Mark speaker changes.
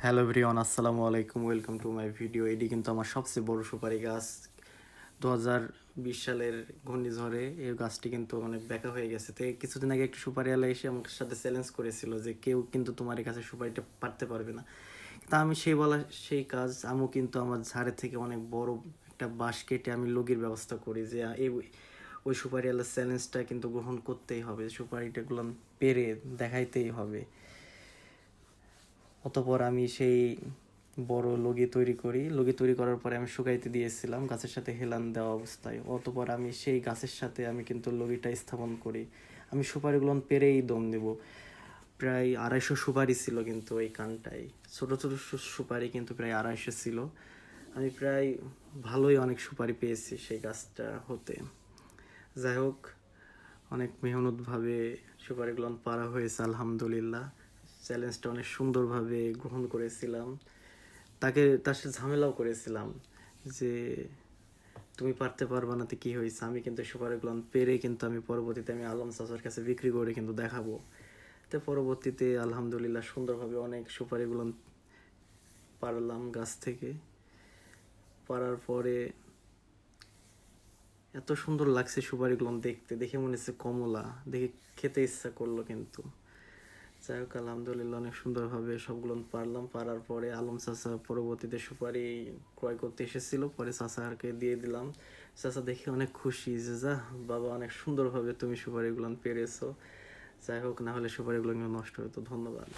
Speaker 1: Hello everyone, আসসালামু আলাইকুম, welcome to my video. এটি কিন্তু আমার সবচেয়ে বড় সুপারি গাছ। 2020 সালের ঘূর্ণিঝড়ে এই গাছটি কিন্তু অনেক বেঁকা হয়ে গেছে। তো এই কিছুদিন আগে একটা সুপারিওয়ালা এসে আমার সাথে চ্যালেঞ্জ করেছিল যে কেউ কিন্তু তোমার এই গাছের সুপারিটা পারতে পারবে না। তা আমি সেই কাজ আমু কিন্তু আমার ঝাড়ে থেকে অনেক বড় একটা বাঁশ কেটে আমি লগির ব্যবস্থা করি যে এই ওই সুপারিওয়ালার চ্যালেঞ্জটা কিন্তু গ্রহণ করতেই হবে, সুপারিটাগুলো পেরে দেখাইতেই হবে। অতঃপর আমি সেই বড় লগি তৈরি করার পরে আমি শুকাইতে দিয়েছিলাম গাছের সাথে হেলান দেওয়া অবস্থায়। অতঃপর আমি সেই গাছের সাথে আমি কিন্তু লগিটা স্থাপন করি। আমি সুপারিগুলো পেরেই দম দেব। প্রায় 250 সুপারি ছিল কিন্তু ওই কানটায়, ছোটো ছোটো সুপারি কিন্তু প্রায় 250 ছিল। আমি প্রায় ভালোই অনেক সুপারি পেয়েছি সেই গাছটা হতে। যাই হোক, অনেক মেহনতভাবে সুপারিগুলো পারা হয়েছে আলহামদুলিল্লাহ। চ্যালেঞ্জটা অনেক সুন্দরভাবে গ্রহণ করেছিলাম। তার সাথে ঝামেলাও করেছিলাম যে তুমি পারতে পারবা না, তো কী হয়েছে, আমি কিন্তু সুপারিগুলো পেরে কিন্তু আমি পরবর্তীতে আমি আলম চাচার কাছে বিক্রি করে কিন্তু দেখাবো। তো পরবর্তীতে আলহামদুলিল্লাহ সুন্দরভাবে অনেক সুপারিগুলো পারলাম গাছ থেকে। পারার পরে এত সুন্দর লাগছে সুপারিগুলো দেখতে, দেখে মনে হচ্ছে কমলা, দেখে খেতে ইচ্ছা করলো কিন্তু। যাই হোক, আলহামদুলিল্লাহ অনেক সুন্দরভাবে সবগুলো পারলাম। পারার পরে আলম চাচা পরবর্তীতে সুপারি ক্রয় করতে এসেছিল, পরে চাচাকে দিয়ে দিলাম। চাচা দেখে অনেক খুশি যে যা বাবা, অনেক সুন্দরভাবে তুমি সুপারিগুলো পেরেছো। যাই হোক, না হলে সুপারিগুলো নষ্ট হতো। ধন্যবাদ।